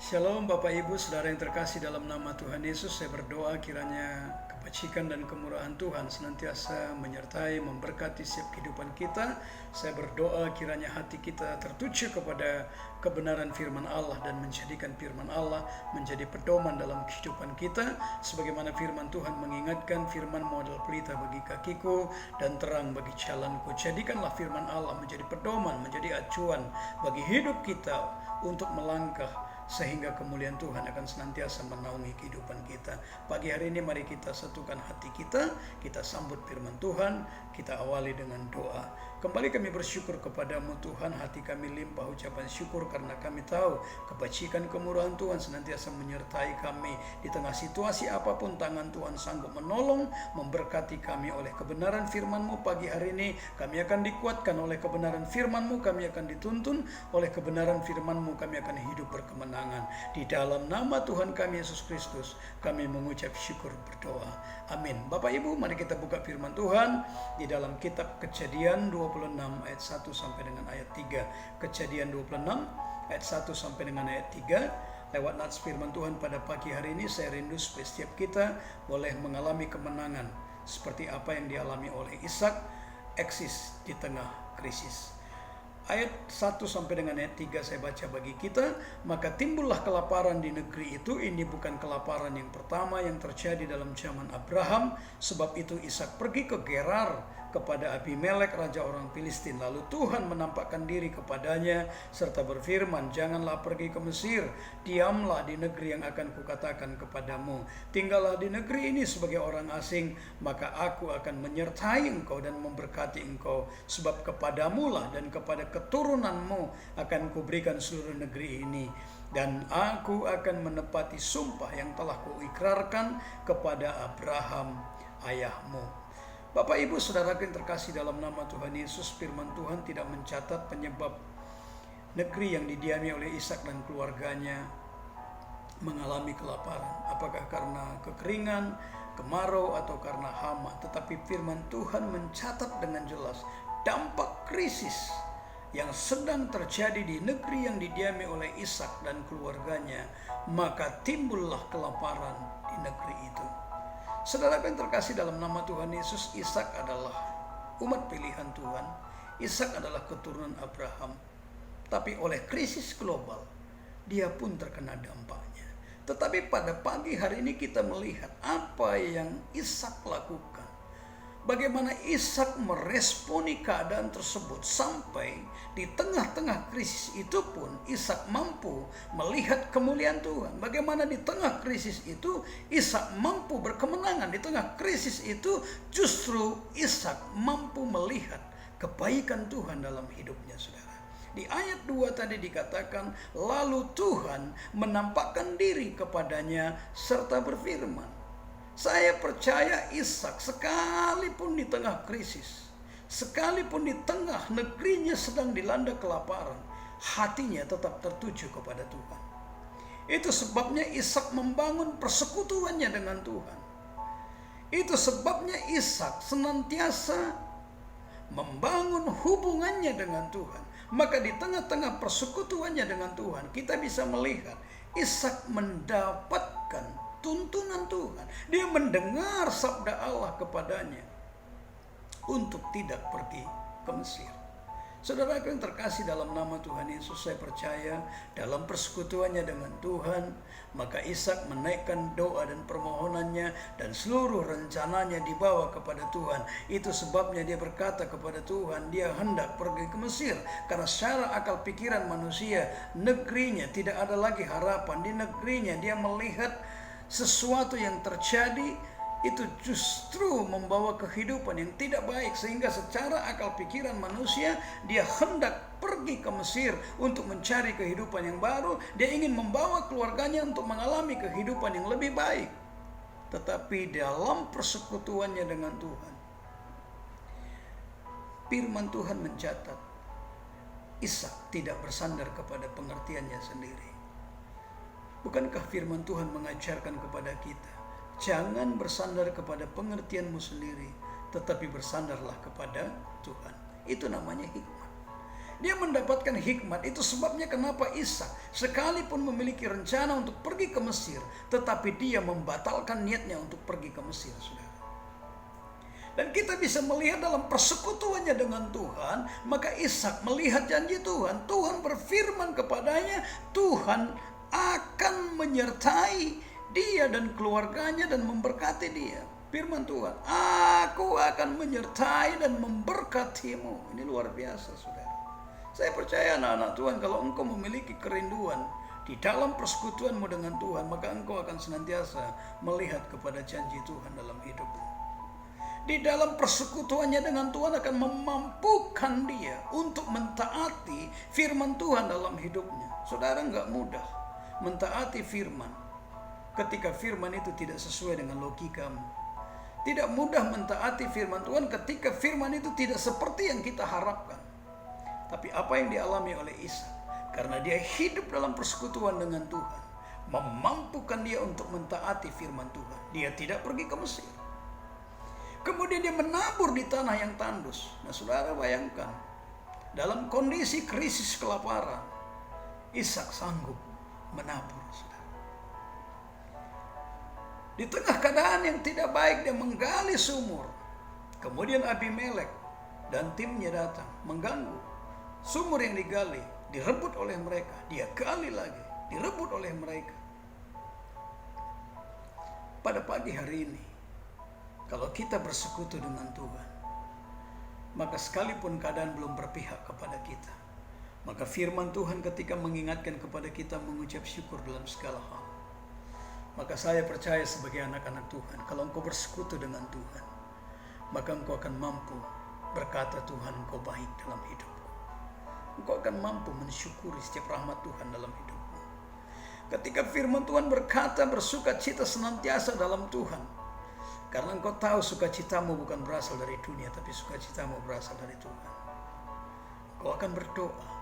Shalom Bapak Ibu Saudara yang terkasih dalam nama Tuhan Yesus. Saya berdoa kiranya kebajikan dan kemurahan Tuhan senantiasa menyertai, memberkati setiap kehidupan kita. Saya berdoa kiranya hati kita tertuju kepada kebenaran firman Allah dan menjadikan firman Allah menjadi pedoman dalam kehidupan kita. Sebagaimana firman Tuhan mengingatkan, firman model pelita bagi kakiku dan terang bagi jalanku. Jadikanlah firman Allah menjadi pedoman, menjadi acuan bagi hidup kita untuk melangkah, sehingga kemuliaan Tuhan akan senantiasa menaungi kehidupan kita. Pagi hari ini mari kita satukan hati kita, kita sambut firman Tuhan, kita awali dengan doa. Kembali kami bersyukur kepadamu Tuhan, hati kami limpah ucapan syukur karena kami tahu kebajikan kemurahan Tuhan senantiasa menyertai kami. Di tengah situasi apapun tangan Tuhan sanggup menolong, memberkati kami oleh kebenaran firman-Mu. Pagi hari ini kami akan dikuatkan oleh kebenaran firman-Mu, kami akan dituntun oleh kebenaran firman-Mu, kami akan hidup berkemenangan. Di dalam nama Tuhan kami Yesus Kristus kami mengucap syukur berdoa. Amin. Bapak Ibu, mari kita buka firman Tuhan di dalam kitab Kejadian 26 ayat 1 sampai dengan ayat 3. Kejadian 26 ayat 1 sampai dengan ayat 3. Lewat nats firman Tuhan pada pagi hari ini saya rindu supaya setiap kita boleh mengalami kemenangan seperti apa yang dialami oleh Ishak, eksis di tengah krisis. Ayat 1 sampai dengan ayat 3 saya baca bagi kita. Maka timbullah kelaparan di negeri itu. Ini bukan kelaparan yang pertama yang terjadi dalam zaman Abraham. Sebab itu Ishak pergi ke Gerar kepada Abimelek raja orang Filistin. Lalu Tuhan menampakkan diri kepadanya serta berfirman, janganlah pergi ke Mesir, diamlah di negeri yang akan kukatakan kepadamu. Tinggallah di negeri ini sebagai orang asing, maka aku akan menyertai engkau dan memberkati engkau. Sebab kepadamulah dan kepada keturunanmu akan kuberikan seluruh negeri ini, dan aku akan menepati sumpah yang telah kuikrarkan kepada Abraham ayahmu. Bapak Ibu Saudaraku yang terkasih dalam nama Tuhan Yesus, firman Tuhan tidak mencatat penyebab negeri yang didiami oleh Ishak dan keluarganya mengalami kelaparan. Apakah karena kekeringan, kemarau, atau karena hama. Tetapi firman Tuhan mencatat dengan jelas dampak krisis yang sedang terjadi di negeri yang didiami oleh Ishak dan keluarganya. Maka timbullah kelaparan di negeri itu. Saudara yang terkasih dalam nama Tuhan Yesus, Ishak adalah umat pilihan Tuhan. Ishak adalah keturunan Abraham. Tapi oleh krisis global, dia pun terkena dampaknya. Tetapi pada pagi hari ini kita melihat apa yang Ishak lakukan. Bagaimana Ishak meresponi keadaan tersebut, sampai di tengah-tengah krisis itu pun Ishak mampu melihat kemuliaan Tuhan. Bagaimana di tengah krisis itu Ishak mampu berkemenangan. Di tengah krisis itu justru Ishak mampu melihat kebaikan Tuhan dalam hidupnya, saudara. Di ayat 2 tadi dikatakan, lalu Tuhan menampakkan diri kepadanya serta berfirman. Saya percaya Ishak sekalipun di tengah krisis, sekalipun di tengah negerinya sedang dilanda kelaparan, hatinya tetap tertuju kepada Tuhan. Itu sebabnya Ishak membangun persekutuannya dengan Tuhan. Itu sebabnya Ishak senantiasa membangun hubungannya dengan Tuhan. Maka di tengah-tengah persekutuannya dengan Tuhan, kita bisa melihat Ishak mendapatkan tuntunan Tuhan. Dia mendengar sabda Allah kepadanya untuk tidak pergi ke Mesir. Saudara yang terkasih dalam nama Tuhan Yesus, saya percaya dalam persekutuannya dengan Tuhan, maka Ishak menaikkan doa dan permohonannya, dan seluruh rencananya dibawa kepada Tuhan. Itu sebabnya dia berkata kepada Tuhan, dia hendak pergi ke Mesir. Karena secara akal pikiran manusia, negerinya tidak ada lagi harapan. Di negerinya dia melihat sesuatu yang terjadi itu justru membawa kehidupan yang tidak baik, sehingga secara akal pikiran manusia dia hendak pergi ke Mesir untuk mencari kehidupan yang baru. Dia ingin membawa keluarganya untuk mengalami kehidupan yang lebih baik. Tetapi dalam persekutuannya dengan Tuhan, firman Tuhan mencatat Ishak tidak bersandar kepada pengertiannya sendiri. Bukankah firman Tuhan mengajarkan kepada kita, jangan bersandar kepada pengertianmu sendiri, tetapi bersandarlah kepada Tuhan. Itu namanya hikmat. Dia mendapatkan hikmat. Itu sebabnya kenapa Ishak sekalipun memiliki rencana untuk pergi ke Mesir, tetapi dia membatalkan niatnya untuk pergi ke Mesir, saudara. Dan kita bisa melihat dalam persekutuannya dengan Tuhan, maka Ishak melihat janji Tuhan. Tuhan berfirman kepadanya, Tuhan akan menyertai dia dan keluarganya dan memberkati dia. Firman Tuhan, aku akan menyertai dan memberkatimu. Ini luar biasa, saudara. Saya percaya anak-anak Tuhan, kalau engkau memiliki kerinduan di dalam persekutuanmu dengan Tuhan, maka engkau akan senantiasa melihat kepada janji Tuhan dalam hidupmu. Di dalam persekutuannya dengan Tuhan akan memampukan dia untuk mentaati firman Tuhan dalam hidupnya. Saudara, enggak mudah mentaati firman ketika firman itu tidak sesuai dengan logikamu. Tidak mudah mentaati firman Tuhan ketika firman itu tidak seperti yang kita harapkan. Tapi apa yang dialami oleh Ishak, karena dia hidup dalam persekutuan dengan Tuhan, memampukan dia untuk mentaati firman Tuhan. Dia tidak pergi ke Mesir. Kemudian dia menabur di tanah yang tandus. Nah, saudara bayangkan, dalam kondisi krisis kelaparan, Ishak sanggup menabur, saudara. Di tengah keadaan yang tidak baik, dia menggali sumur. Kemudian Abimelek dan timnya datang mengganggu. Sumur yang digali direbut oleh mereka. Dia gali lagi, direbut oleh mereka. Pada pagi hari ini, kalau kita bersekutu dengan Tuhan, maka sekalipun keadaan belum berpihak kepada kita, maka firman Tuhan ketika mengingatkan kepada kita mengucap syukur dalam segala hal. Maka saya percaya sebagai anak-anak Tuhan, kalau engkau bersekutu dengan Tuhan, maka engkau akan mampu berkata, Tuhan, engkau baik dalam hidupku. Engkau akan mampu mensyukuri setiap rahmat Tuhan dalam hidupmu. Ketika firman Tuhan berkata, bersukacita senantiasa dalam Tuhan. Karena engkau tahu sukacitamu bukan berasal dari dunia, tapi sukacitamu berasal dari Tuhan. Engkau akan berdoa.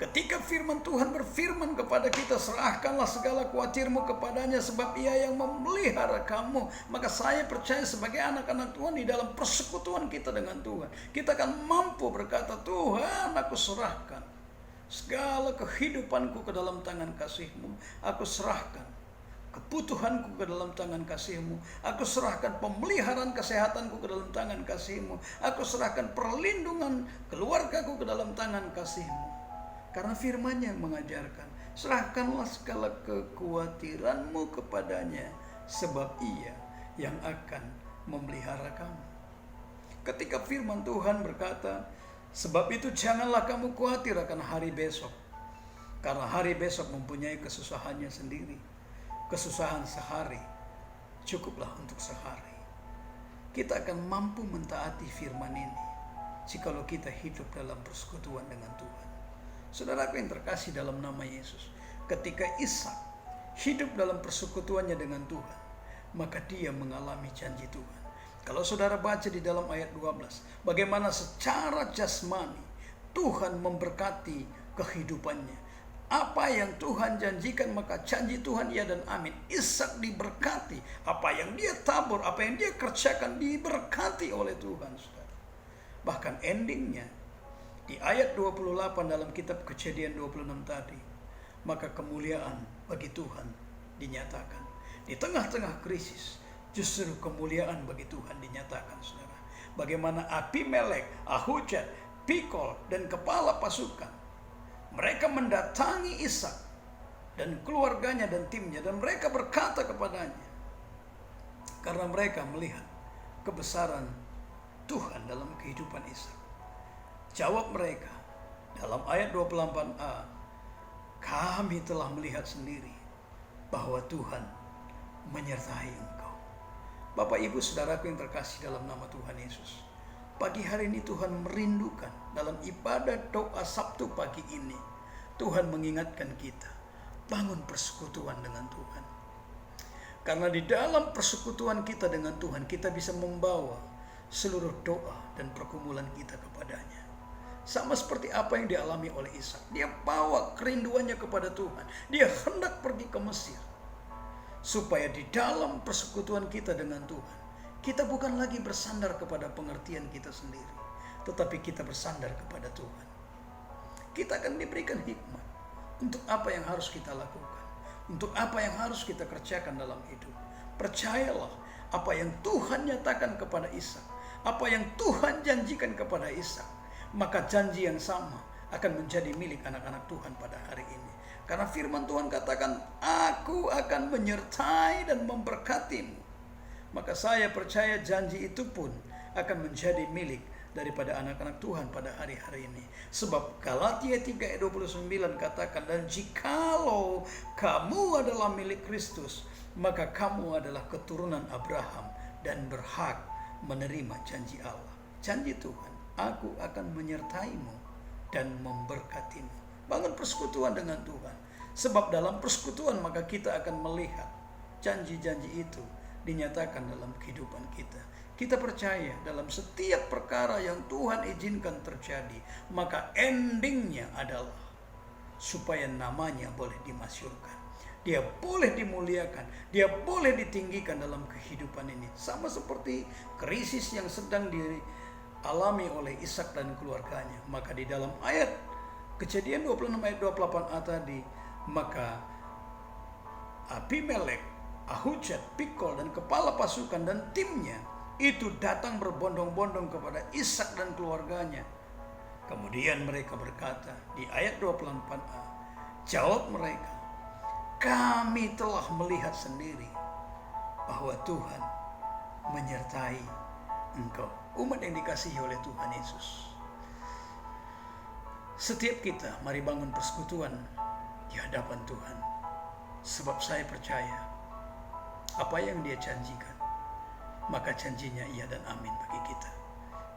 Ketika firman Tuhan berfirman kepada kita, serahkanlah segala khawatirmu kepadanya sebab ia yang memelihara kamu. Maka saya percaya sebagai anak-anak Tuhan, di dalam persekutuan kita dengan Tuhan, kita akan mampu berkata, Tuhan, aku serahkan segala kehidupanku ke dalam tangan kasih-Mu. Aku serahkan kebutuhanku ke dalam tangan kasih-Mu. Aku serahkan pemeliharaan kesehatanku ke dalam tangan kasih-Mu. Aku serahkan perlindungan keluargaku ke dalam tangan kasih-Mu. Karena firman-Nya yang mengajarkan, serahkanlah segala kekhawatiranmu kepadanya, sebab ia yang akan memelihara kamu. Ketika firman Tuhan berkata, sebab itu janganlah kamu khawatir akan hari besok, karena hari besok mempunyai kesusahannya sendiri. Kesusahan sehari cukuplah untuk sehari. Kita akan mampu mentaati firman ini jikalau kita hidup dalam persekutuan dengan Tuhan. Saudaraku yang terkasih dalam nama Yesus, ketika Ishak hidup dalam persekutuannya dengan Tuhan, maka dia mengalami janji Tuhan. Kalau saudara baca di dalam ayat 12, bagaimana secara jasmani Tuhan memberkati kehidupannya. Apa yang Tuhan janjikan, maka janji Tuhan ya dan amin. Ishak diberkati. Apa yang dia tabur, apa yang dia kerjakan diberkati oleh Tuhan, saudara. Bahkan endingnya di ayat 28 dalam kitab Kejadian 26 tadi, maka kemuliaan bagi Tuhan dinyatakan. Di tengah-tengah krisis, justru kemuliaan bagi Tuhan dinyatakan, saudara. Bagaimana Abimelek, Ahuzat, Pikol, dan kepala pasukan, mereka mendatangi Ishak dan keluarganya dan timnya, dan mereka berkata kepadanya, karena mereka melihat kebesaran Tuhan dalam kehidupan Ishak. Jawab mereka dalam ayat 28a, kami telah melihat sendiri bahwa Tuhan menyertai engkau. Bapak, Ibu, saudaraku yang terkasih dalam nama Tuhan Yesus, pagi hari ini Tuhan merindukan dalam ibadah doa Sabtu pagi ini, Tuhan mengingatkan kita, bangun persekutuan dengan Tuhan. Karena di dalam persekutuan kita dengan Tuhan, kita bisa membawa seluruh doa dan pergumulan kita kepadanya. Sama seperti apa yang dialami oleh Ishak. Dia bawa kerinduannya kepada Tuhan. Dia hendak pergi ke Mesir. Supaya di dalam persekutuan kita dengan Tuhan, kita bukan lagi bersandar kepada pengertian kita sendiri, tetapi kita bersandar kepada Tuhan. kita akan diberikan hikmat untuk apa yang harus kita lakukan, untuk apa yang harus kita kerjakan dalam hidup. Percayalah, apa yang Tuhan nyatakan kepada Ishak, apa yang Tuhan janjikan kepada Ishak, maka janji yang sama akan menjadi milik anak-anak Tuhan pada hari ini. Karena firman Tuhan katakan, aku akan menyertai dan memberkatimu. Maka saya percaya janji itu pun akan menjadi milik daripada anak-anak Tuhan pada hari-hari ini. Sebab Galatia 3 ayat 29 katakan, dan jikalau kamu adalah milik Kristus, maka kamu adalah keturunan Abraham dan berhak menerima janji Allah. Janji Tuhan, aku akan menyertaimu dan memberkatimu. Bangun persekutuan dengan Tuhan. Sebab dalam persekutuan maka kita akan melihat janji-janji itu dinyatakan dalam kehidupan kita. Kita percaya dalam setiap perkara yang Tuhan izinkan terjadi, maka endingnya adalah supaya namanya boleh dimasyurkan. Dia boleh dimuliakan, dia boleh ditinggikan dalam kehidupan ini. Sama seperti krisis yang sedang dialami oleh Ishak dan keluarganya. Maka di dalam ayat Kejadian 26 ayat 28a tadi, maka Abimelek, Ahuzat, Pikol, dan kepala pasukan dan timnya itu datang berbondong-bondong kepada Ishak dan keluarganya. Kemudian mereka berkata di ayat 24a, jawab mereka, kami telah melihat sendiri bahwa Tuhan menyertai engkau. Umat yang dikasihi oleh Tuhan Yesus, setiap kita mari bangun persekutuan di hadapan Tuhan. Sebab saya percaya apa yang dia janjikan, maka janjinya iya dan amin bagi kita.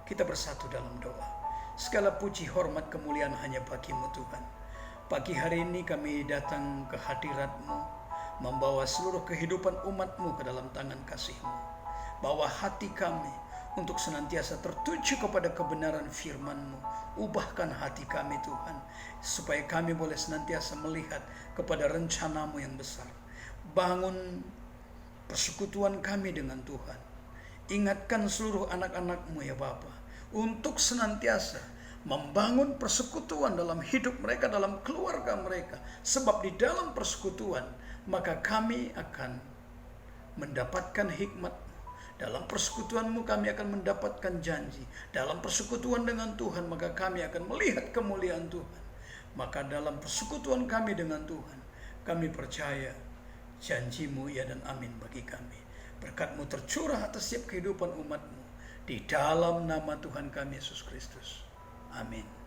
Kita bersatu dalam doa. Segala puji, hormat, kemuliaan hanya bagimu Tuhan. Pagi hari ini kami datang ke hadirat-Mu, membawa seluruh kehidupan umat-Mu ke dalam tangan kasih-Mu. Bawa hati kami untuk senantiasa tertuju kepada kebenaran firman-Mu. Ubahkan hati kami Tuhan, supaya kami boleh senantiasa melihat kepada rencana-Mu yang besar. Bangun persekutuan kami dengan Tuhan. Ingatkan seluruh anak-anak-Mu ya Bapa, untuk senantiasa membangun persekutuan dalam hidup mereka, dalam keluarga mereka. Sebab di dalam persekutuan, maka kami akan mendapatkan hikmat. Dalam persekutuan-Mu kami akan mendapatkan janji. Dalam persekutuan dengan Tuhan, maka kami akan melihat kemuliaan Tuhan. Maka dalam persekutuan kami dengan Tuhan, kami percaya janji-Mu ya dan amin bagi kami. Berkat-Mu tercurah atas setiap kehidupan umat-Mu. Di dalam nama Tuhan kami Yesus Kristus. Amin.